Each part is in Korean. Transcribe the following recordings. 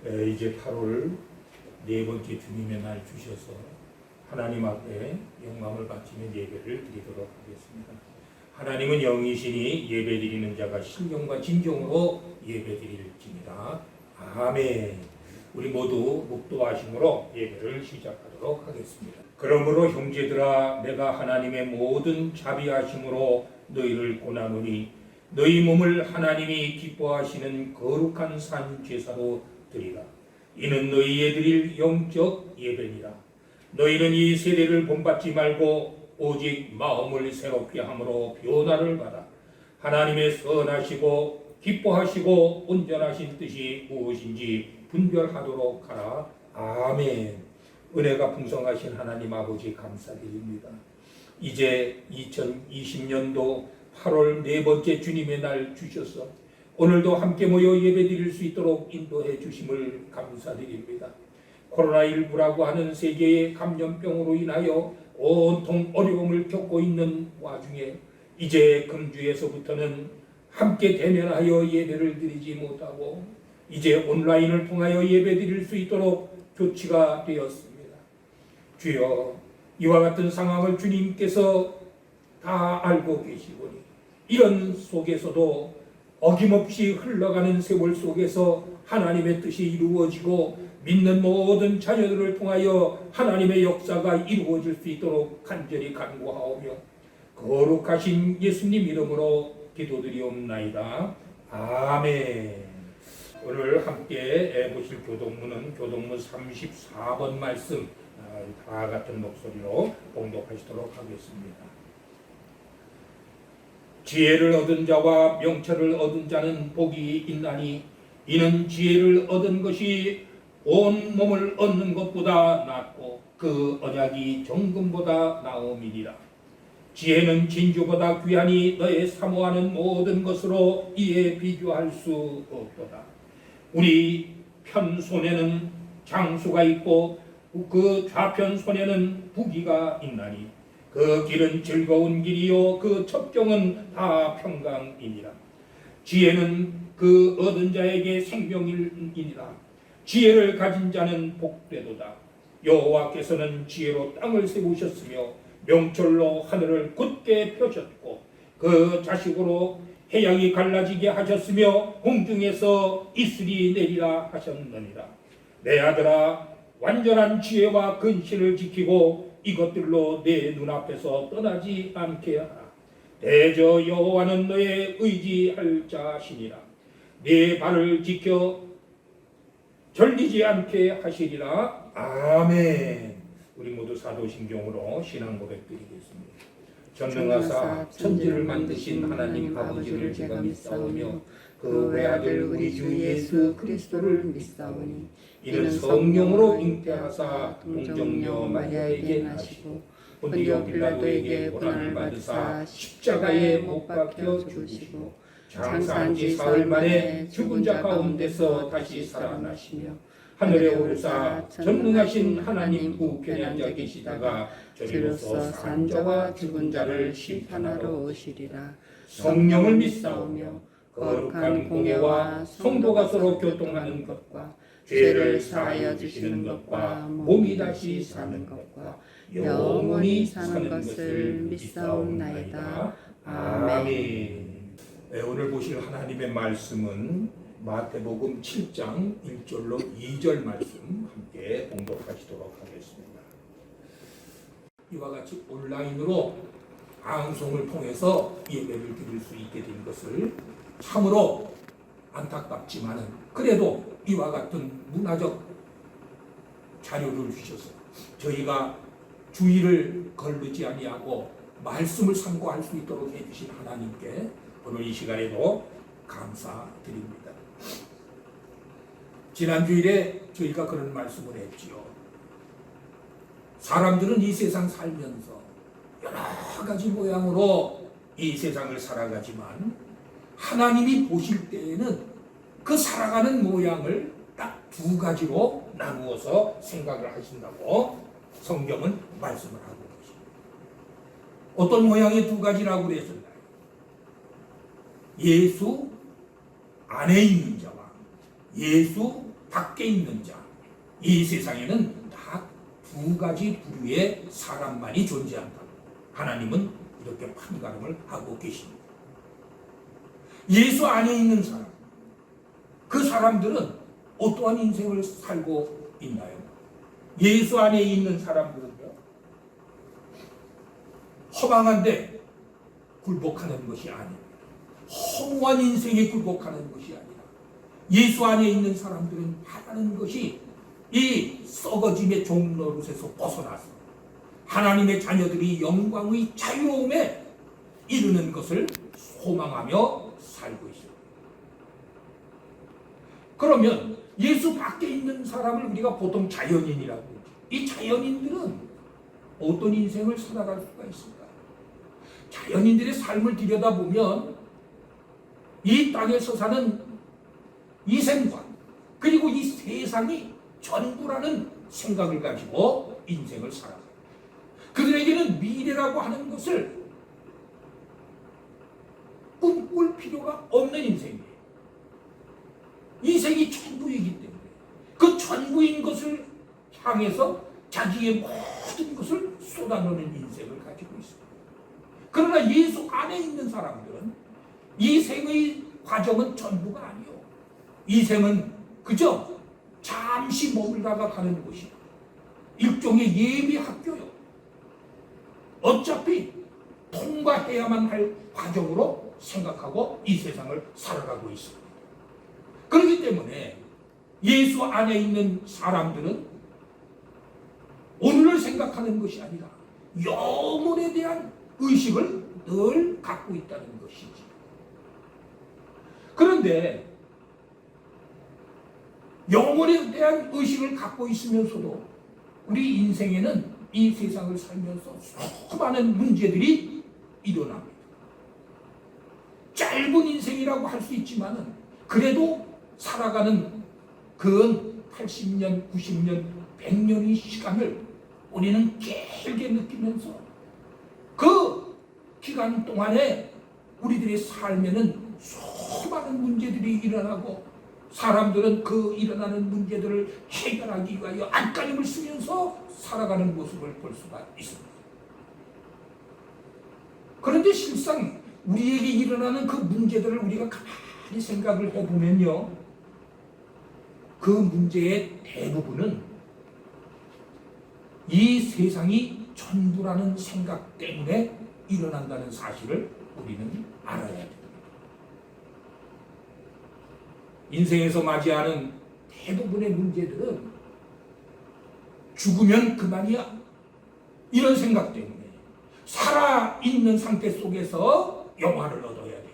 이제 8월 네 번째 주님의 날 주셔서 하나님 앞에 영광을 바치며 예배를 드리도록 하겠습니다. 하나님은 영이시니 예배드리는 자가 신령과 진정으로 예배드릴지니라. 아멘. 우리 모두 묵도하심으로 예배를 시작하도록 하겠습니다. 그러므로 형제들아, 내가 하나님의 모든 자비하심으로 너희를 권하노니 너희 몸을 하나님이 기뻐하시는 거룩한 산 제사로 드리라. 이는 너희에 드릴 영적 예배니라. 너희는 이 세대를 본받지 말고 오직 마음을 새롭게 함으로 변화를 받아 하나님의 선하시고 기뻐하시고 온전하신 뜻이 무엇인지 분별하도록 하라. 아멘. 은혜가 풍성하신 하나님 아버지 감사드립니다. 이제 2020년도 8월 네 번째 주님의 날 주셔서 오늘도 함께 모여 예배드릴 수 있도록 인도해 주심을 감사드립니다. 코로나19라고 하는 세계의 감염병으로 인하여 온통 어려움을 겪고 있는 와중에 이제 금주에서부터는 함께 대면하여 예배를 드리지 못하고 이제 온라인을 통하여 예배드릴 수 있도록 조치가 되었습니다. 주여, 이와 같은 상황을 주님께서 다 알고 계시오니 이런 속에서도 어김없이 흘러가는 세월 속에서 하나님의 뜻이 이루어지고 믿는 모든 자녀들을 통하여 하나님의 역사가 이루어질 수 있도록 간절히 간구하오며 거룩하신 예수님 이름으로 기도드리옵나이다. 아멘. 오늘 함께 보실 교동문은 교동문 34번 말씀 다 같은 목소리로 봉독하시도록 하겠습니다. 지혜를 얻은 자와 명철을 얻은 자는 복이 있나니 이는 지혜를 얻은 것이 온 몸을 얻는 것보다 낫고 그 언약이 정금보다 나음이니라. 지혜는 진주보다 귀하니 너의 사모하는 모든 것으로 이에 비교할 수 없도다. 우리 편손에는 장수가 있고 그 좌편 손에는 부귀가 있나니 그 길은 즐거운 길이요 그 첩경은 다 평강이니라. 지혜는 그 얻은 자에게 생명이니라. 지혜를 가진 자는 복되도다. 여호와께서는 지혜로 땅을 세우셨으며 명철로 하늘을 굳게 펴셨고 그 자식으로 해양이 갈라지게 하셨으며 공중에서 이슬이 내리라 하셨느니라. 내 아들아, 완전한 지혜와 근신을 지키고 이것들로 내 눈앞에서 떠나지 않게 하라. 대저 여호와는 너의 의지할 자시니라. 네 발을 지켜 절리지 않게 하시리라. 아멘. 우리 모두 사도신경으로 신앙 고백드리겠습니다. 전능하사 천지를 만드신 하나님 아버지를 제가 믿사오며 그 외아들 우리 주 예수 그리스도를 믿사오니 이는 성령으로 잉태하사 동정녀 마리아에게 나시고 본디오 빌라도에게 고난을 받으사 십자가에 못 박혀 죽으시고 장사한 지 사흘 만에 죽은 자 가운데서 다시 살아나시며 하늘에 오르사 전능하신 하나님 우편에 앉아 계시다가 저리로서 산 자와 죽은 자를 심판하러 오시리라. 성령을 믿사오며 거룩한 공예와 성도가 서로 교통하는 것과 죄를 사하여 주시는 것과 몸이 다시 사는 것과 영원히 사는 것을 믿사옵나이다. 아멘. 오늘 보실 하나님의 말씀은 마태복음 7장 1절로 2절 말씀 함께 봉독하시도록 하겠습니다. 이와 같이 온라인으로 방송을 통해서 예배를 드릴 수 있게 된 것을 참으로 안타깝지만은 그래도 이와 같은 문화적 자료를 주셔서 저희가 주의를 거르지 아니하고 말씀을 상고할 수 있도록 해주신 하나님께 오늘 이 시간에도 감사드립니다. 지난 주일에 저희가 그런 말씀을 했지요. 사람들은 이 세상 살면서 여러 가지 모양으로 이 세상을 살아가지만 하나님이 보실 때에는 그 살아가는 모양을 딱 두 가지로 나누어서 생각을 하신다고 성경은 말씀을 하고 계십니다. 어떤 모양의 두 가지라고 그랬었나요? 예수 안에 있는 자와 예수 밖에 있는 자. 이 세상에는 딱 두 가지 부류의 사람만이 존재한다. 하나님은 이렇게 판가름을 하고 계십니다. 예수 안에 있는 사람, 그 사람들은 어떠한 인생을 살고 있나요? 예수 안에 있는 사람들은요, 허망한데 굴복하는 것이 아닙니다. 허무한 인생에 굴복하는 것이 아니라 예수 안에 있는 사람들은 바라는 것이 이 썩어짐의 종노릇에서 벗어나서 하나님의 자녀들이 영광의 자유로움에 이르는 것을 소망하며 살고 있습니다. 그러면 예수 밖에 있는 사람을 우리가 보통 자연인이라고 하죠. 이 자연인들은 어떤 인생을 살아갈 수가 있습니까? 자연인들의 삶을 들여다보면 이 땅에서 사는 이 생관, 그리고 이 세상이 전부라는 생각을 가지고 인생을 살아가요. 그들에게는 미래라고 하는 것을 꿈꿀 필요가 없는 인생이에요. 인생이 전부이기 때문에 그 전부인 것을 향해서 자기의 모든 것을 쏟아놓는 인생을 가지고 있습니다. 그러나 예수 안에 있는 사람들은 이 생의 과정은 전부가 아니요. 이 생은 그저 잠시 머물다가 가는 곳이요. 일종의 예비 학교요. 어차피 통과해야만 할 과정으로 생각하고 이 세상을 살아가고 있습니다. 그렇기 때문에 예수 안에 있는 사람들은 오늘을 생각하는 것이 아니라 영혼에 대한 의식을 늘 갖고 있다는 것이지. 그런데 영혼에 대한 의식을 갖고 있으면서도 우리 인생에는 이 세상을 살면서 수많은 문제들이 일어납니다. 짧은 인생이라고 할 수 있지만은 그래도 살아가는 근 80년, 90년, 100년의 시간을 우리는 길게 느끼면서 그 기간 동안에 우리들의 삶에는 수많은 문제들이 일어나고 사람들은 그 일어나는 문제들을 해결하기 위하여 안간힘을 쓰면서 살아가는 모습을 볼 수가 있습니다. 그런데 실상 우리에게 일어나는 그 문제들을 우리가 가만히 생각을 해보면요, 그 문제의 대부분은 이 세상이 전부라는 생각 때문에 일어난다는 사실을 우리는 알아야 됩니다. 인생에서 맞이하는 대부분의 문제들은 죽으면 그만이야, 이런 생각 때문에 살아있는 상태 속에서 영화를 얻어야 돼.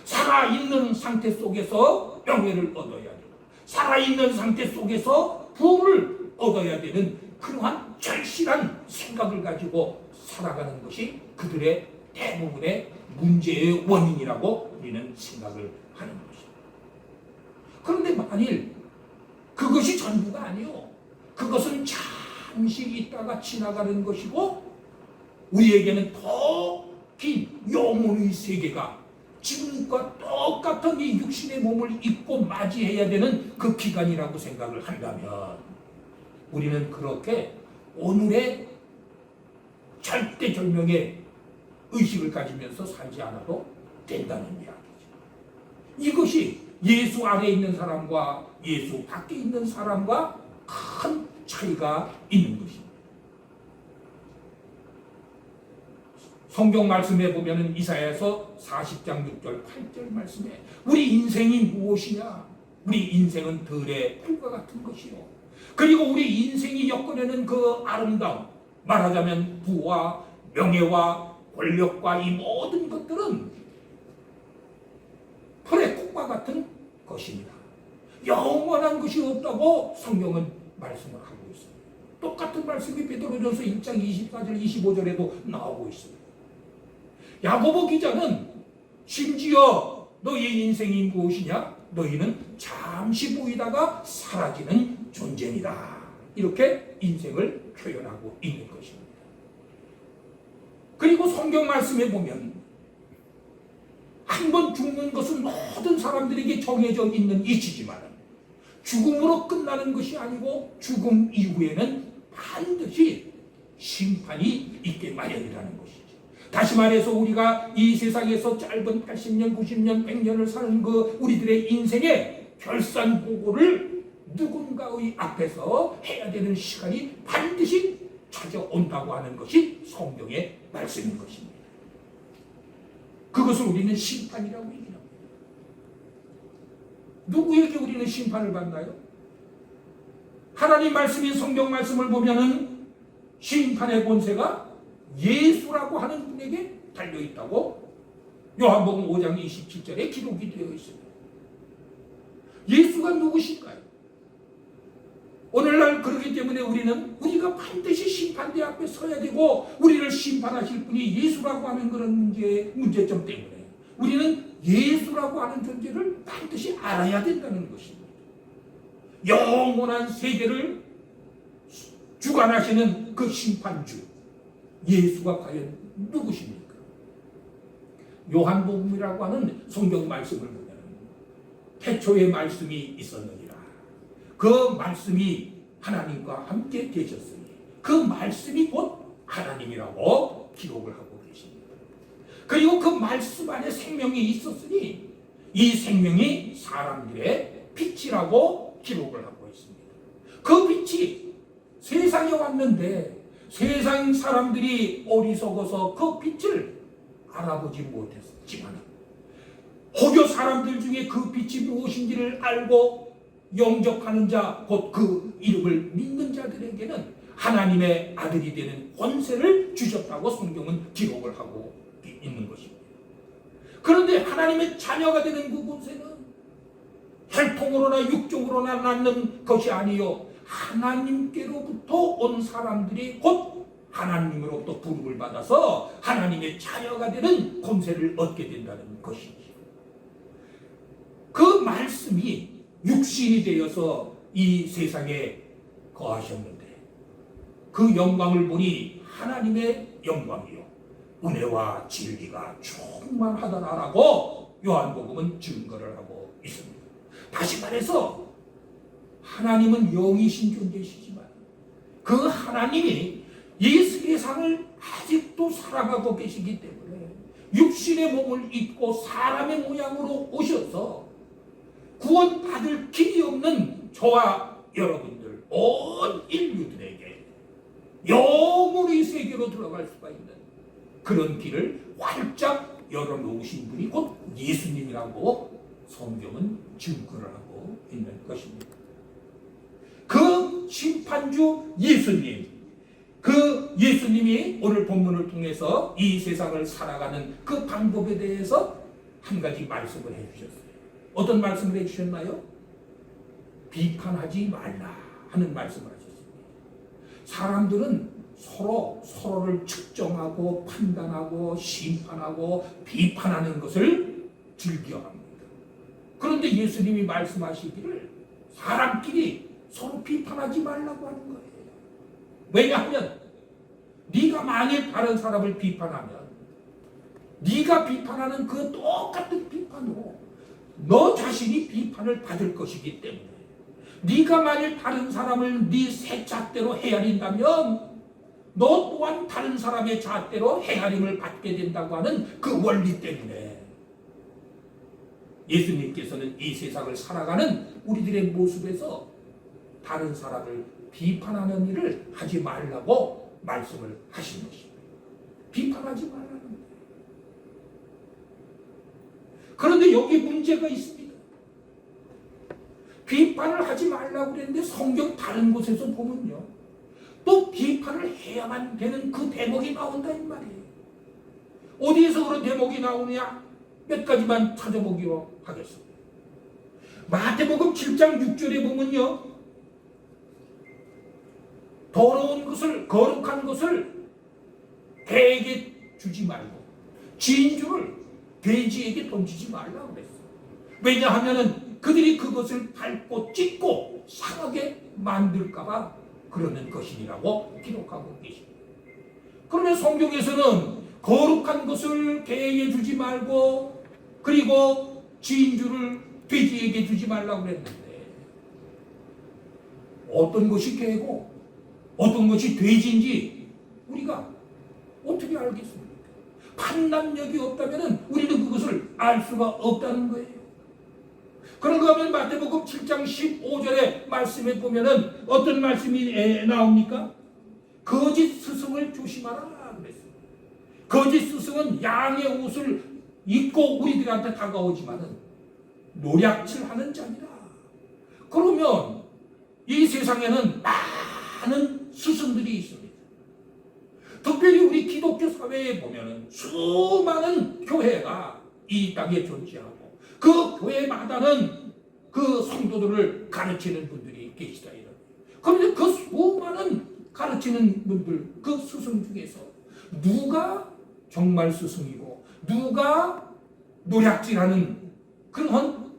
살아있는 상태 속에서 명예를 얻어야 돼. 살아있는 상태 속에서 부를 얻어야 되는 그러한 절실한 생각을 가지고 살아가는 것이 그들의 대부분의 문제의 원인이라고 우리는 생각을 하는 것입니다. 그런데 만일 그것이 전부가 아니요, 그것은 잠시 있다가 지나가는 것이고 우리에게는 더 긴 영혼의 세계가 지금과 똑같은 이 육신의 몸을 입고 맞이해야 되는 그 기간이라고 생각을 한다면 우리는 그렇게 오늘의 절대절명의 의식을 가지면서 살지 않아도 된다는 이야기죠. 이것이 예수 안에 있는 사람과 예수 밖에 있는 사람과 큰 차이가 있는 것입니다. 성경 말씀에 보면은 이사야서 40장 6절 8절 말씀에 우리 인생이 무엇이냐? 우리 인생은 들의 풀과 같은 것이요. 그리고 우리 인생이 엮어내는 그 아름다움, 말하자면 부와 명예와 권력과 이 모든 것들은 풀의 꽃과 같은 것입니다. 영원한 것이 없다고 성경은 말씀을 하고 있습니다. 똑같은 말씀이 베드로전서 1장 24절 25절에도 나오고 있습니다. 야고보 기자는 심지어 너의 인생이 무엇이냐? 너희는 잠시 보이다가 사라지는 존재이다. 이렇게 인생을 표현하고 있는 것입니다. 그리고 성경 말씀에 보면 한 번 죽는 것은 모든 사람들에게 정해져 있는 이치지만 죽음으로 끝나는 것이 아니고 죽음 이후에는 반드시 심판이 있게 마련이라는 것이죠. 다시 말해서 우리가 이 세상에서 짧은 80년, 90년, 100년을 사는 그 우리들의 인생의 결산보고를 누군가의 앞에서 해야 되는 시간이 반드시 찾아온다고 하는 것이 성경의 말씀인 것입니다. 그것을 우리는 심판이라고 얘기합니다. 누구에게 우리는 심판을 받나요? 하나님 말씀인 성경 말씀을 보면은 심판의 권세가 예수라고 하는 분에게 달려있다고 요한복음 5장 27절에 기록이 되어 있습니다. 예수가 누구실까요? 오늘날 그렇기 때문에 우리가 반드시 심판대 앞에 서야 되고 우리를 심판하실 분이 예수라고 하는 그런 문제점 때문에 우리는 예수라고 하는 존재를 반드시 알아야 된다는 것입니다. 영원한 세계를 주관하시는 그 심판주 예수가 과연 누구십니까? 요한복음이라고 하는 성경 말씀을 보면 태초에 말씀이 있었느니라. 그 말씀이 하나님과 함께 계셨으니 그 말씀이 곧 하나님이라고 기록을 하고 계십니다. 그리고 그 말씀 안에 생명이 있었으니 이 생명이 사람들의 빛이라고 기록을 하고 있습니다. 그 빛이 세상에 왔는데 세상 사람들이 어리석어서 그 빛을 알아보지 못했지만 혹여 사람들 중에 그 빛이 무엇인지를 알고 영접하는 자, 곧 그 이름을 믿는 자들에게는 하나님의 아들이 되는 권세를 주셨다고 성경은 기록을 하고 있는 것입니다. 그런데 하나님의 자녀가 되는 그 권세는 혈통으로나 육적으로나 낳는 것이 아니요 하나님께로부터 온 사람들이 곧 하나님으로부터 부름을 받아서 하나님의 자녀가 되는 권세를 얻게 된다는 것이죠. 그 말씀이 육신이 되어서 이 세상에 거하셨는데 그 영광을 보니 하나님의 영광이요 은혜와 진리가 충만하다라고 요한복음은 증거를 하고 있습니다. 다시 말해서 하나님은 영이신 존재시지만 그 하나님이 이 세상을 아직도 살아가고 계시기 때문에 육신의 몸을 입고 사람의 모양으로 오셔서 구원받을 길이 없는 저와 여러분들 온 인류들에게 영원의 세계로 들어갈 수가 있는 그런 길을 활짝 열어놓으신 분이 곧 예수님이라고 성경은 증거를 하고 있는 것입니다. 그 심판주 예수님, 그 예수님이 오늘 본문을 통해서 이 세상을 살아가는 그 방법에 대해서 한 가지 말씀을 해주셨어요. 어떤 말씀을 해주셨나요? 비판하지 말라 하는 말씀을 하셨습니다. 사람들은 서로를 측정하고 판단하고 심판하고 비판하는 것을 즐겨합니다. 그런데 예수님이 말씀하시기를 사람끼리 서로 비판하지 말라고 하는 거예요. 왜냐하면 네가 만일 다른 사람을 비판하면 네가 비판하는 그 똑같은 비판으로 너 자신이 비판을 받을 것이기 때문에 네가 만일 다른 사람을 네 새 잣대로 헤아린다면 너 또한 다른 사람의 잣대로 헤아림을 받게 된다고 하는 그 원리 때문에 예수님께서는 이 세상을 살아가는 우리들의 모습에서 다른 사람을 비판하는 일을 하지 말라고 말씀을 하신 것입니다. 비판하지 말라는 거예요. 그런데 여기 문제가 있습니다. 비판을 하지 말라고 그랬는데 성경 다른 곳에서 보면요 또 비판을 해야만 되는 그 대목이 나온다 이 말이에요. 어디에서 그런 대목이 나오느냐 몇 가지만 찾아보기로 하겠습니다. 마태복음 7장 6절에 보면요 더러운 것을 거룩한 것을 개에게 주지 말고 진주를 돼지에게 던지지 말라고 그랬어요. 왜냐하면 그들이 그것을 밟고 찢고 상하게 만들까봐 그러는 것이라고 기록하고 계십니다. 그러면 성경에서는 거룩한 것을 개에게 주지 말고 그리고 진주를 돼지에게 주지 말라고 그랬는데 어떤 것이 개고 어떤 것이 돼지인지 우리가 어떻게 알겠습니까? 판단력이 없다면 우리는 그것을 알 수가 없다는 거예요. 그런가 하면 마태복음 7장 15절의 말씀에 보면은 어떤 말씀이 나옵니까? 거짓 스승을 조심하라 그랬어요. 거짓 스승은 양의 옷을 입고 우리들한테 다가오지만은 노략질하는 자니라. 그러면 이 세상에는 많은 스승들이 있습니다. 특별히 우리 기독교 사회에 보면은 수많은 교회가 이 땅에 존재하고 그 교회마다는 그 성도들을 가르치는 분들이 계시다. 그런데 그 수많은 가르치는 분들, 그 스승 중에서 누가 정말 스승이고 누가 노략질하는 그런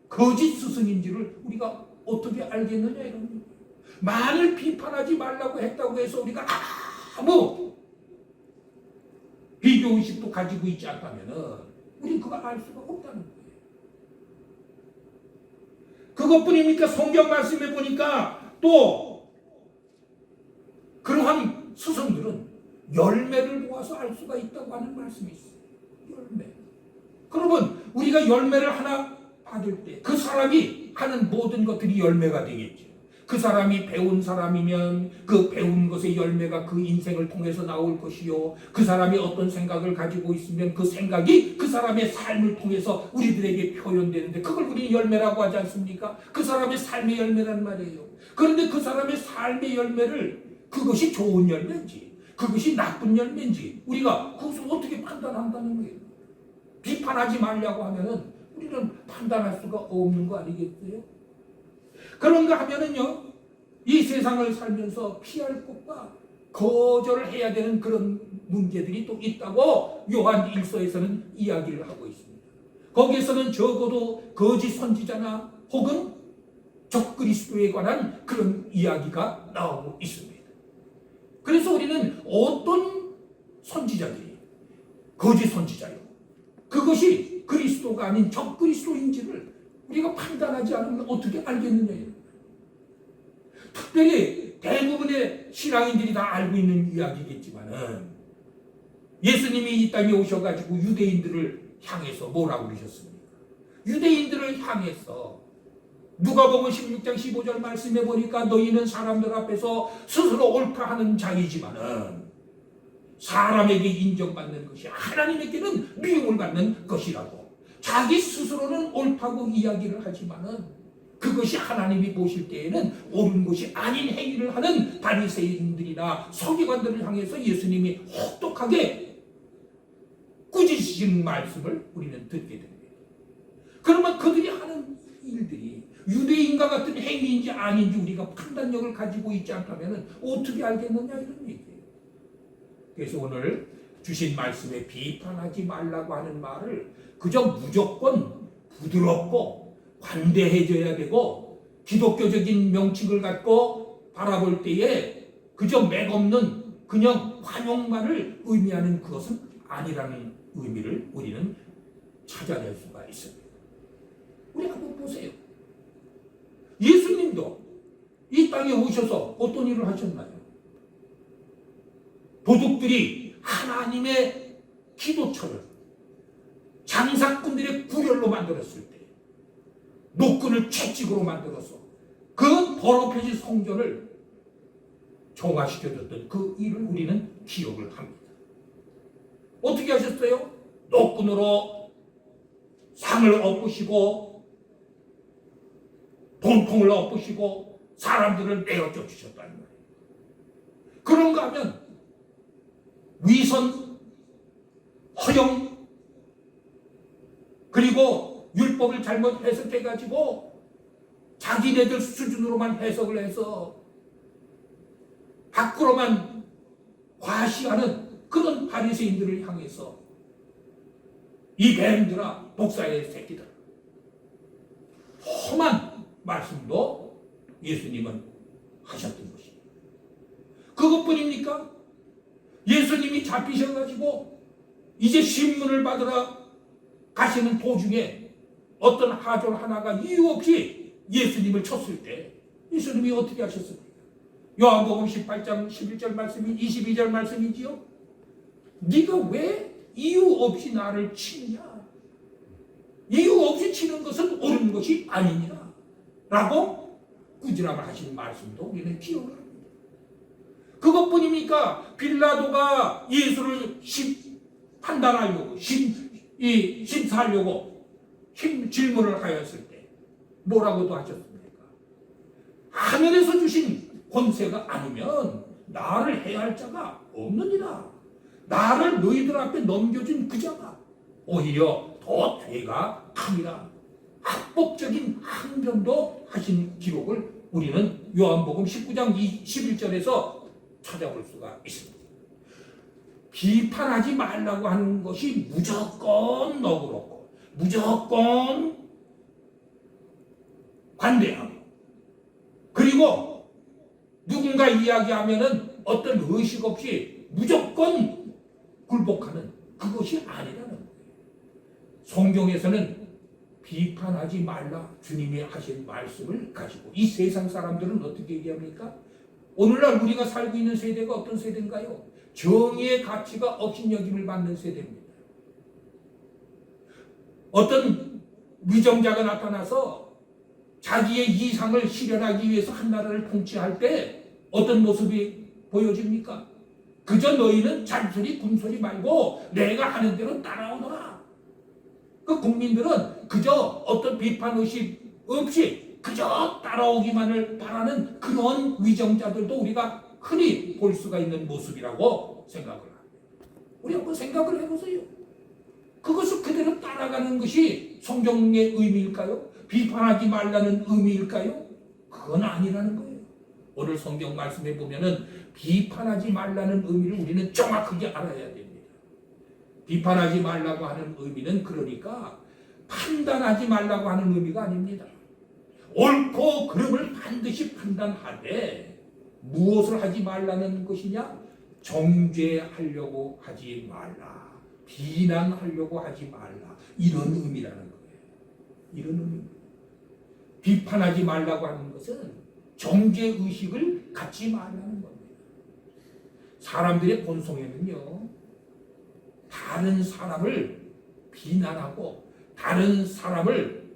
거짓 스승인지를 우리가 어떻게 알겠느냐 이런 거예요. 만일 비판하지 말라고 했다고 해서 우리가 아무 비교의식도 가지고 있지 않다면 우리는 그걸 알 수가 없다는 거예요. 그것뿐입니까? 성경 말씀에 보니까 또 그러한 스승들은 열매를 모아서 알 수가 있다고 하는 말씀이 있어요. 열매. 그러면 우리가 열매를 하나 받을 때 그 사람이 하는 모든 것들이 열매가 되겠죠. 그 사람이 배운 사람이면 그 배운 것의 열매가 그 인생을 통해서 나올 것이요. 그 사람이 어떤 생각을 가지고 있으면 그 생각이 그 사람의 삶을 통해서 우리들에게 표현되는데 그걸 우리 열매라고 하지 않습니까? 그 사람의 삶의 열매란 말이에요. 그런데 그 사람의 삶의 열매를 그것이 좋은 열매인지 그것이 나쁜 열매인지 우리가 그것을 어떻게 판단한다는 거예요. 비판하지 말라고 하면은 우리는 판단할 수가 없는 거 아니겠어요? 그런가 하면은요, 이 세상을 살면서 피할 것과 거절을 해야 되는 그런 문제들이 또 있다고 요한 1서에서는 이야기를 하고 있습니다. 거기에서는 적어도 거짓 선지자나 혹은 적그리스도에 관한 그런 이야기가 나오고 있습니다. 그래서 우리는 어떤 선지자들이 거짓 선지자요, 그것이 그리스도가 아닌 적그리스도인지를 우리가 판단하지 않으면 어떻게 알겠느냐. 특별히 대부분의 신앙인들이 다 알고 있는 이야기겠지만은 예수님이 이 땅에 오셔가지고 유대인들을 향해서 뭐라고 그러셨습니까? 유대인들을 향해서 누가복음 16장 15절 말씀해 보니까 너희는 사람들 앞에서 스스로 옳다 하는 자이지만은 사람에게 인정받는 것이 하나님에게는 미움을 받는 것이라고. 자기 스스로는 옳다고 이야기를 하지만은 그것이 하나님이 보실 때에는 옳은 것이 아닌 행위를 하는 바리새인들이나 서기관들을 향해서 예수님이 혹독하게 꾸짖으신 말씀을 우리는 듣게 됩니다. 그러면 그들이 하는 일들이 유대인과 같은 행위인지 아닌지 우리가 판단력을 가지고 있지 않다면 어떻게 알겠느냐 이런 얘기예요. 그래서 오늘 주신 말씀에 비판하지 말라고 하는 말을 그저 무조건 부드럽고 관대해져야 되고 기독교적인 명칭을 갖고 바라볼 때에 그저 맥없는 그냥 환영만을 의미하는 그것은 아니라는 의미를 우리는 찾아낼 수가 있습니다. 우리 한번 보세요. 예수님도 이 땅에 오셔서 어떤 일을 하셨나요? 도둑들이 하나님의 기도처를 장사꾼들의 구렬로 만들었을 때 노끈을 채찍으로 만들어서 그 더럽혀진 성전을 정화시켜줬던 그 일을 우리는 기억을 합니다. 어떻게 하셨어요? 노끈으로 상을 엎으시고 돈통을 엎으시고 사람들을 내어 쫓으셨다는 거예요. 그런가 하면 위선, 허영, 그리고 율법을 잘못 해석해가지고 자기네들 수준으로만 해석을 해서 밖으로만 과시하는 그런 바리새인들을 향해서 이 뱀들아, 독사의 새끼들, 험한 말씀도 예수님은 하셨던 것입니다. 그것뿐입니까? 예수님이 잡히셔가지고 이제 신문을 받으러 가시는 도중에 어떤 하졸 하나가 이유 없이 예수님을 쳤을 때 예수님이 어떻게 하셨습니까? 요한복음 18장 11절 말씀이 22절 말씀이지요. 네가 왜 이유 없이 나를 치느냐? 이유 없이 치는 것은 옳은 것이 아니니라 라고 꾸지람을 하시는 말씀도 우리는 기억을 합니다. 그것뿐입니까? 빌라도가 예수를 판단하려고 심사하려고 질문을 하였을 때 뭐라고도 하셨습니까? 하늘에서 주신 권세가 아니면 나를 해할 자가 없느니라. 나를 너희들 앞에 넘겨준 그 자가 오히려 더 죄가 크니라. 합법적인 항변도 하신 기록을 우리는 요한복음 19장 21절에서 찾아볼 수가 있습니다. 비판하지 말라고 하는 것이 무조건 너그럽고 무조건 관대하고, 그리고 누군가 이야기하면은 어떤 의식 없이 무조건 굴복하는 그것이 아니라는 거예요. 성경에서는 비판하지 말라 주님이 하신 말씀을 가지고 이 세상 사람들은 어떻게 얘기합니까? 오늘날 우리가 살고 있는 세대가 어떤 세대인가요? 정의의 가치가 업신여김을 받는 세대입니다. 어떤 위정자가 나타나서 자기의 이상을 실현하기 위해서 한 나라를 통치할 때 어떤 모습이 보여집니까? 그저 너희는 잔소리 군소리 말고 내가 하는 대로 따라오너라. 그 국민들은 그저 어떤 비판의식 없이 그저 따라오기만을 바라는 그런 위정자들도 우리가 흔히 볼 수가 있는 모습이라고 생각을 합니다. 우리 한번 생각을 해보세요. 그것을 그대로 따라가는 것이 성경의 의미일까요? 비판하지 말라는 의미일까요? 그건 아니라는 거예요. 오늘 성경 말씀에 보면은 비판하지 말라는 의미를 우리는 정확하게 알아야 됩니다. 비판하지 말라고 하는 의미는 그러니까 판단하지 말라고 하는 의미가 아닙니다. 옳고 그름을 반드시 판단하되 무엇을 하지 말라는 것이냐? 정죄하려고 하지 말라. 비난하려고 하지 말라. 이런 의미라는 거예요. 이런 의미입니다. 비판하지 말라고 하는 것은 정죄의식을 갖지 말라는 겁니다. 사람들의 본성에는요, 다른 사람을 비난하고 다른 사람을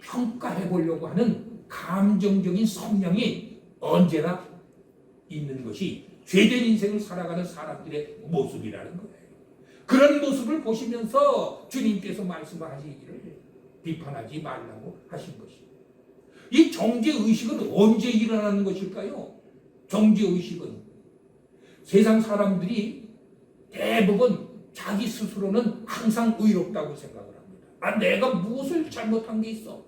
평가해 보려고 하는 감정적인 성향이 언제나 있는 것이 죄된 인생을 살아가는 사람들의 모습이라는 거예요. 그런 모습을 보시면서 주님께서 말씀하시기를 비판하지 말라고 하신 것입니다. 이 정죄의식은 언제 일어나는 것일까요? 정죄의식은 세상 사람들이 대부분 자기 스스로는 항상 의롭다고 생각을 합니다. 내가 무엇을 잘못한 게 있어?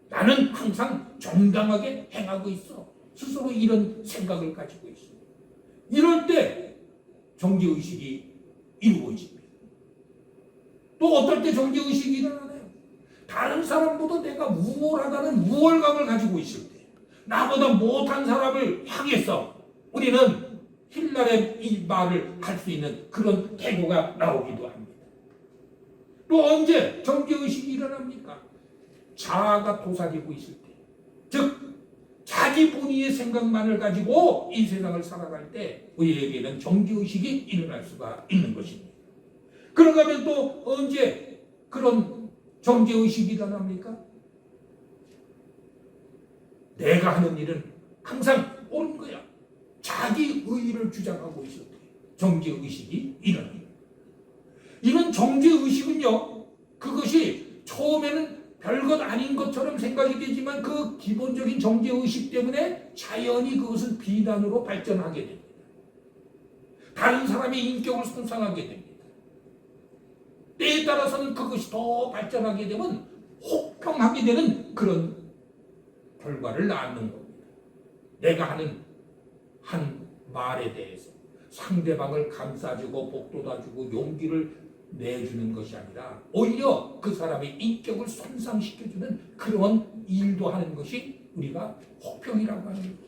나는 항상 정당하게 행하고 있어. 스스로 이런 생각을 가지고 있습니다. 이럴 때 정죄의식이 이루어집니다. 또 어떨 때 정죄의식이 일어나나요? 다른 사람보다 내가 우월하다는 우월감을 가지고 있을 때, 나보다 못한 사람을 향해서 우리는 힐날의 이 말을 할 수 있는 그런 태도가 나오기도 합니다. 또 언제 정죄의식이 일어납니까? 자아가 도사리고 있을 때, 즉 자기 본의의 생각만을 가지고 이 세상을 살아갈 때 우리에게는 정죄의식이 일어날 수가 있는 것입니다. 그런가 하면 또 언제 그런 정죄의식이 일어납니까? 내가 하는 일은 항상 옳은 거야. 자기 의의를 주장하고 있을 때 정죄의식이 일어납니다. 이런 정죄의식은요, 그것이 처음에는 별것 아닌 것처럼 생각이 되지만 그 기본적인 정죄의식 때문에 자연히 그것은 비난으로 발전하게 됩니다. 다른 사람의 인격을 손상하게 됩니다. 때에 따라서는 그것이 더 발전하게 되면 혹평하게 되는 그런 결과를 낳는 겁니다. 내가 하는 한 말에 대해서 상대방을 감싸주고 복돋아주고 용기를 내주는 것이 아니라 오히려 그 사람의 인격을 손상시켜주는 그런 일도 하는 것이 우리가 혹평이라고 하는 거죠.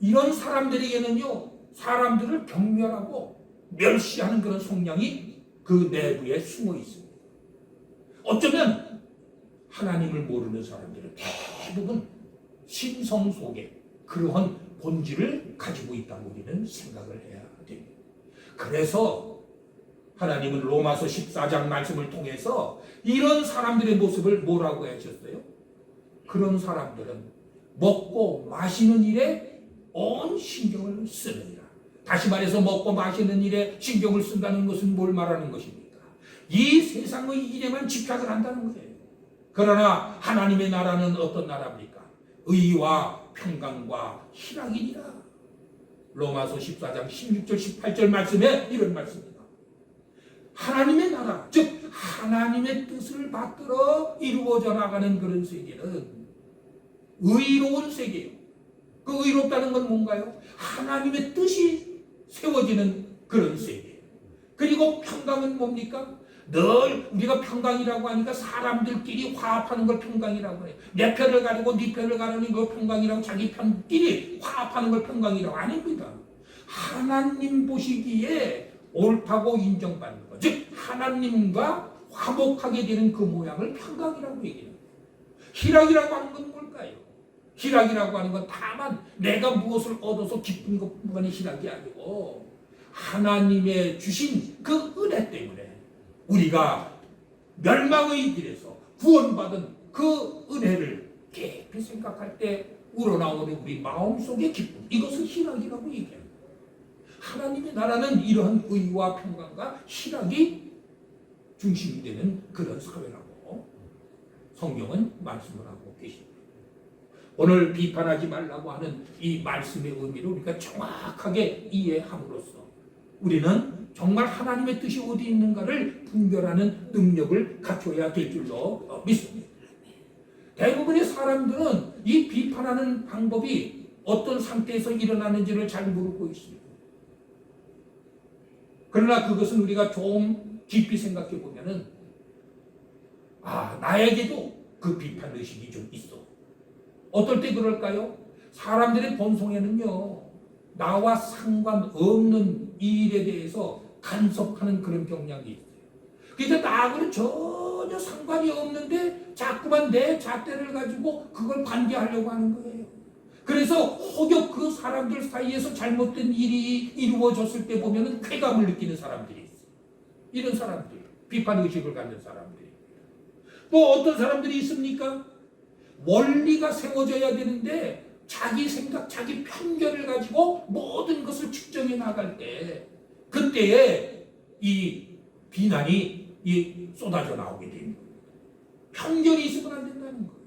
이런 사람들에게는요, 사람들을 경멸하고 멸시하는 그런 성향이 그 내부에 숨어 있습니다. 어쩌면 하나님을 모르는 사람들은 대부분 심성 속에 그러한 본질을 가지고 있다고 우리는 생각을 해야 됩니다. 그래서 하나님은 로마서 14장 말씀을 통해서 이런 사람들의 모습을 뭐라고 하셨어요? 그런 사람들은 먹고 마시는 일에 온 신경을 쓰느니라. 다시 말해서 먹고 마시는 일에 신경을 쓴다는 것은 뭘 말하는 것입니까? 이 세상의 일에만 집착을 한다는 거예요. 그러나 하나님의 나라는 어떤 나라입니까? 의와 평강과 희락이니라. 로마서 14장 16절 18절 말씀에 이런 말씀입니다. 하나님의 나라, 즉 하나님의 뜻을 받들어 이루어져 나가는 그런 세계는 의로운 세계예요. 그 의롭다는 건 뭔가요? 하나님의 뜻이 세워지는 그런 세계예요. 그리고 평강은 뭡니까? 늘 우리가 평강이라고 하니까 사람들끼리 화합하는 걸 평강이라고 해요. 내 편을 가리고 네 편을 가르는 걸 평강이라고, 자기 편끼리 화합하는 걸 평강이라고. 아닙니다. 하나님 보시기에 옳다고 인정받는 것, 즉 하나님과 화목하게 되는 그 모양을 평강이라고 얘기해요. 희락이라고 하는 건 뭘까요? 희락이라고 하는 건 다만 내가 무엇을 얻어서 기쁜 것만이 희락이 아니고 하나님의 주신 그 은혜 때문에 우리가 멸망의 길에서 구원받은 그 은혜를 깊이 생각할 때 우러나오는 우리 마음속의 기쁨, 이것을 희락이라고 얘기합니다. 하나님의 나라는 이러한 의와 평강과 희락이 중심이 되는 그런 사회라고 성경은 말씀을 하고 계십니다. 오늘 비판하지 말라고 하는 이 말씀의 의미를 우리가 정확하게 이해함으로써 우리는 정말 하나님의 뜻이 어디 있는가를 분별하는 능력을 갖춰야 될 줄로 믿습니다. 대부분의 사람들은 이 비판하는 방법이 어떤 상태에서 일어나는지를 잘 모르고 있습니다. 그러나 그것은 우리가 좀 깊이 생각해 보면은 나에게도 그 비판 의식이 좀 있어. 어떨 때 그럴까요? 사람들의 본성에는요, 나와 상관없는 일에 대해서 간섭하는 그런 경향이 있어요. 그러니까 나하고는 전혀 상관이 없는데 자꾸만 내 잣대를 가지고 그걸 반대하려고 하는 거예요. 그래서 혹여 그 사람들 사이에서 잘못된 일이 이루어졌을 때 보면은 쾌감을 느끼는 사람들이 있어요. 이런 사람들, 비판의식을 갖는 사람들이. 또 어떤 사람들이 있습니까? 원리가 세워져야 되는데 자기 생각, 자기 편견을 가지고 모든 것을 측정해 나갈 때 그때에 이 비난이 쏟아져 나오게 됩니다. 편견이 있으면 안 된다는 거예요.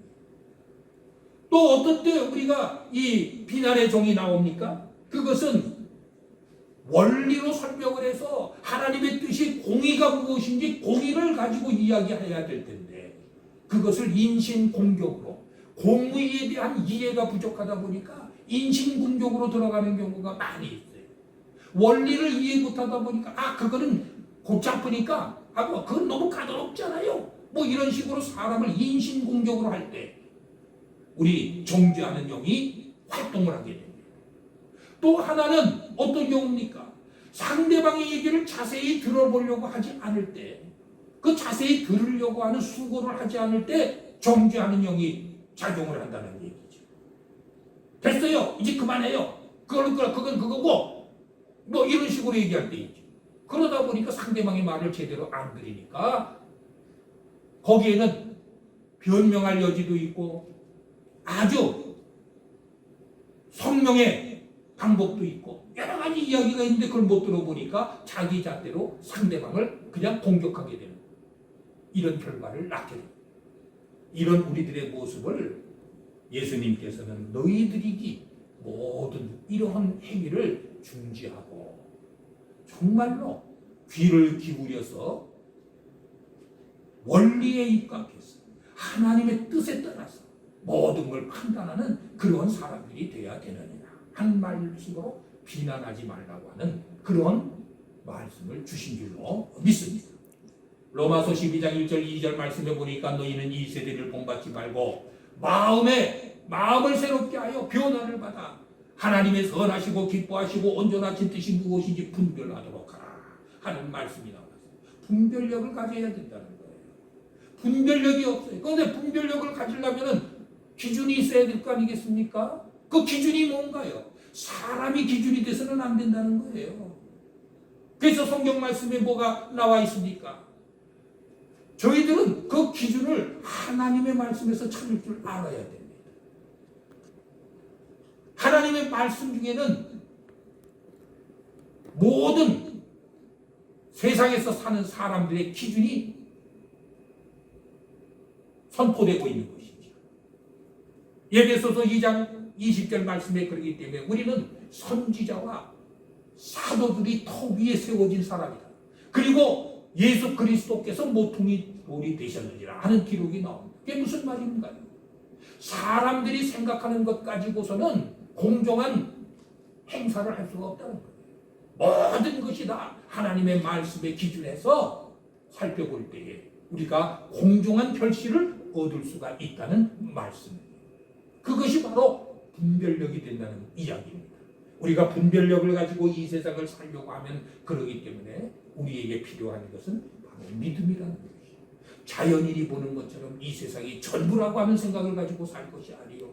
또 어떤 때 우리가 이 비난의 종이 나옵니까? 그것은 원리로 설명을 해서 하나님의 뜻이 공의가 무엇인지 공의를 가지고 이야기해야 될 텐데 그것을 인신공격으로, 공의에 대한 이해가 부족하다 보니까 인신공격으로 들어가는 경우가 많이 있어요. 원리를 이해 못하다 보니까 그거는 골치 아프니까 그건 너무 까다롭잖아요. 뭐 이런 식으로 사람을 인신공격으로 할 때 우리 정죄하는 영이 활동을 하게 됩니다. 또 하나는 어떤 경우입니까? 상대방의 얘기를 자세히 들어보려고 하지 않을 때, 그 자세히 들으려고 하는 수고를 하지 않을 때 정죄하는 영이 작용을 한다는 얘기죠. 됐어요. 이제 그만해요. 그건 그거고 뭐 이런 식으로 얘기할 때 있죠. 그러다 보니까 상대방의 말을 제대로 안 들으니까 거기에는 변명할 여지도 있고 아주 성명의 방법도 있고 여러 가지 이야기가 있는데 그걸 못 들어보니까 자기 잣대로 상대방을 그냥 공격하게 되는 이런 결과를 낳게 됩니다. 이런 우리들의 모습을 예수님께서는 너희들이 모든 이러한 행위를 중지하고 정말로 귀를 기울여서 원리에 입각해서 하나님의 뜻에 따라서 모든 걸 판단하는 그런 사람들이 되어야 되느니라 한 말씀으로 비난하지 말라고 하는 그런 말씀을 주신 줄로 믿습니다. 로마서 12장 1절 2절 말씀에 보니까 너희는 이 세대를 본받지 말고 마음을 새롭게 하여 변화를 받아 하나님의 선하시고 기뻐하시고 온전하신 뜻이 무엇인지 분별하도록 하라 하는 말씀이 나왔어요. 분별력을 가져야 된다는 거예요. 분별력이 없어요. 그런데 분별력을 가지려면 기준이 있어야 될 거 아니겠습니까? 그 기준이 뭔가요? 사람이 기준이 돼서는 안 된다는 거예요. 그래서 성경 말씀에 뭐가 나와 있습니까? 저희들은 그 기준을 하나님의 말씀에서 찾을 줄 알아야 됩니다. 하나님의 말씀 중에는 모든 세상에서 사는 사람들의 기준이 선포되고 있는 것이죠. 에베소서 2장 20절 말씀에 그러기 때문에 우리는 선지자와 사도들이 터 위에 세워진 사람이다. 그리고 예수 그리스도께서 모퉁이 돌이 되셨느니라 하는 기록이 나옵니다. 그게 무슨 말인가요? 사람들이 생각하는 것 가지고서는 공정한 행사를 할 수가 없다는 거예요. 모든 것이 다 하나님의 말씀의 기준에서 살펴볼 때에 우리가 공정한 결실을 얻을 수가 있다는 말씀입니다. 그것이 바로 분별력이 된다는 이야기입니다. 우리가 분별력을 가지고 이 세상을 살려고 하면 그러기 때문에 우리에게 필요한 것은 바로 믿음이라는 것이죠. 자연인이 보는 것처럼 이 세상이 전부라고 하는 생각을 가지고 살 것이 아니요.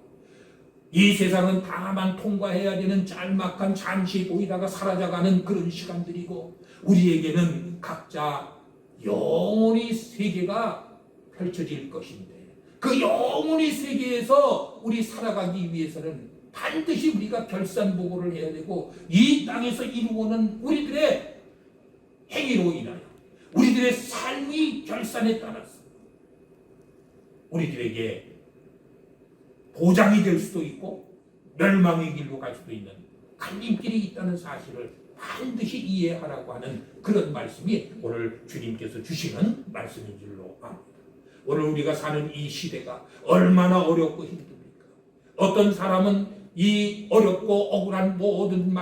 이 세상은 다만 통과해야 되는 짤막한 잠시 보이다가 사라져가는 그런 시간들이고 우리에게는 각자 영원히 세계가 펼쳐질 것인데 그 영원히 세계에서 우리 살아가기 위해서는 반드시 우리가 결산보고를 해야 되고 이 땅에서 이루어오는 우리들의 행위로 인하여 우리들의 삶의 결산에 따라서 우리들에게 보장이 될 수도 있고 멸망의 길로 갈 수도 있는 갈림길이 있다는 사실을 반드시 이해하라고 하는 그런 말씀이 오늘 주님께서 주시는 말씀인 줄로 압니다. 오늘 우리가 사는 이 시대가 얼마나 어렵고 힘듭니까? 어떤 사람은 이 어렵고 억울한 모든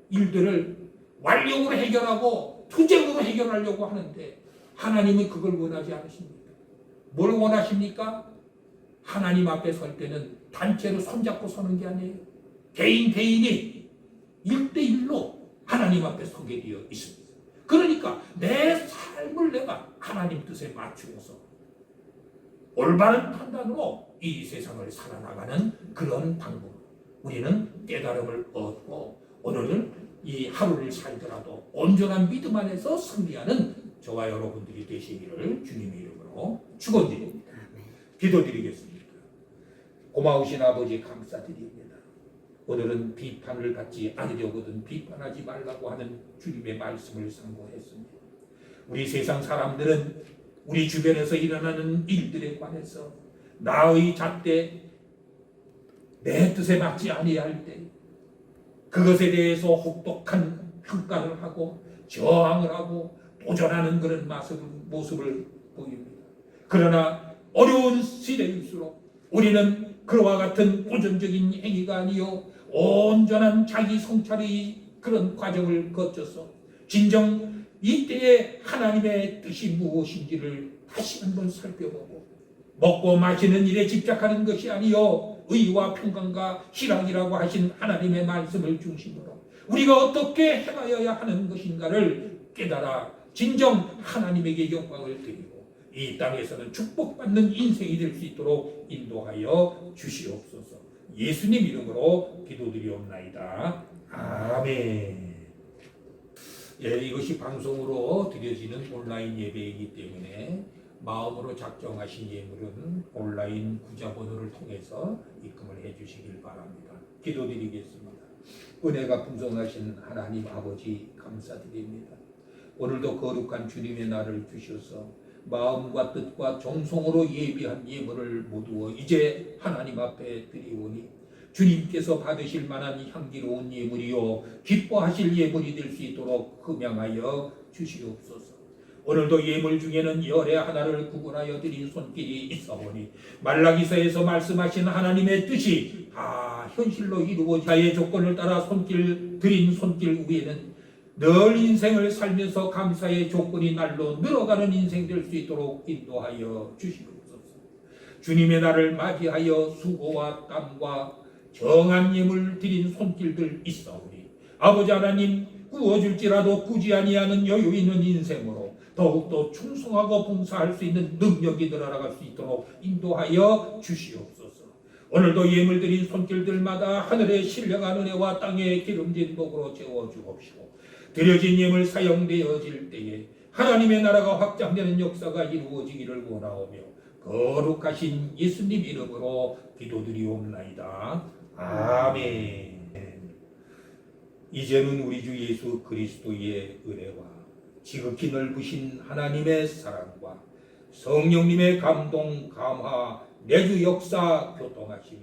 일들을 완력으로 해결하고 투쟁으로 해결하려고 하는데 하나님은 그걸 원하지 않으십니까? 뭘 원하십니까? 하나님 앞에 설 때는 단체로 손잡고 서는 게 아니에요. 개인이 1대1로 하나님 앞에 서게 되어 있습니다. 그러니까 내 삶을 내가 하나님 뜻에 맞추어서 올바른 판단으로 이 세상을 살아나가는 그런 방법. 우리는 깨달음을 얻고 오늘은 이 하루를 살더라도 온전한 믿음 안에서 승리하는 저와 여러분들이 되시기를 주님의 이름으로 축원드립니다. 기도드리겠습니다. 고마우신 아버지 감사드립니다. 오늘은 비판을 받지 않으려거든 비판하지 말라고 하는 주님의 말씀을 상고했습니다. 우리 세상 사람들은 우리 주변에서 일어나는 일들에 관해서 나의 잣대 내 뜻에 맞지 아니할 때 그것에 대해서 혹독한 평가를 하고 저항을 하고 도전하는 그런 모습을 보입니다. 그러나 어려운 시대일수록 우리는 그와 같은 도전적인 행위가 아니요 온전한 자기 성찰의 그런 과정을 거쳐서 진정 이때의 하나님의 뜻이 무엇인지를 다시 한번 살펴보고 먹고 마시는 일에 집착하는 것이 아니요 의와 평강과 희락이라고 하신 하나님의 말씀을 중심으로 우리가 어떻게 행하여야 하는 것인가를 깨달아 진정 하나님에게 영광을 드리고 이 땅에서는 축복받는 인생이 될 수 있도록 인도하여 주시옵소서. 예수님 이름으로 기도드리옵나이다. 아멘. 예, 이것이 방송으로 드려지는 온라인 예배이기 때문에 마음으로 작정하신 예물은 온라인 구자번호를 통해서 입금을 해주시길 바랍니다. 기도드리겠습니다. 은혜가 풍성하신 하나님 아버지 감사드립니다. 오늘도 거룩한 주님의 날을 주셔서 마음과 뜻과 정성으로 예비한 예물을 모두어 이제 하나님 앞에 드리오니 주님께서 받으실 만한 향기로운 예물이요 기뻐하실 예물이 될 수 있도록 흠양하여 주시옵소서. 오늘도 예물 중에는 열의 하나를 구분하여 드린 손길이 있어오니 말라기서에서 말씀하신 하나님의 뜻이 다 현실로 이루어지자의 조건을 따라 드린 손길 위에는 늘 인생을 살면서 감사의 조건이 날로 늘어가는 인생 될 수 있도록 인도하여 주시옵소서. 주님의 날을 맞이하여 수고와 땀과 정한 예물 드린 손길들 있사오니 아버지 하나님 구워줄지라도 꾸지 아니하는 여유 있는 인생으로 더욱더 충성하고 봉사할 수 있는 능력이 늘어나갈 수 있도록 인도하여 주시옵소서. 오늘도 예물 드린 손길들마다 하늘의 신령한 은혜와 땅의 기름진 복으로 채워주옵시고, 드려진 예물 사용되어질 때에 하나님의 나라가 확장되는 역사가 이루어지기를 원하오며 거룩하신 예수님 이름으로 기도드리옵나이다. 아멘. 이제는 우리 주 예수 그리스도의 은혜와 지극히 넓으신 하나님의 사랑과 성령님의 감동, 감화, 내주 역사, 교통하심이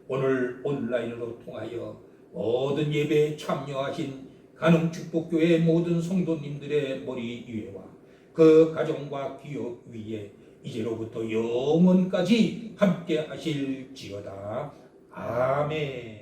오늘 온라인으로 통하여 모든 예배에 참여하신 간흥축복교회 모든 성도님들의 머리 위에와 그 가정과 기업 위에 이제로부터 영원까지 함께 하실지어다. 아멘.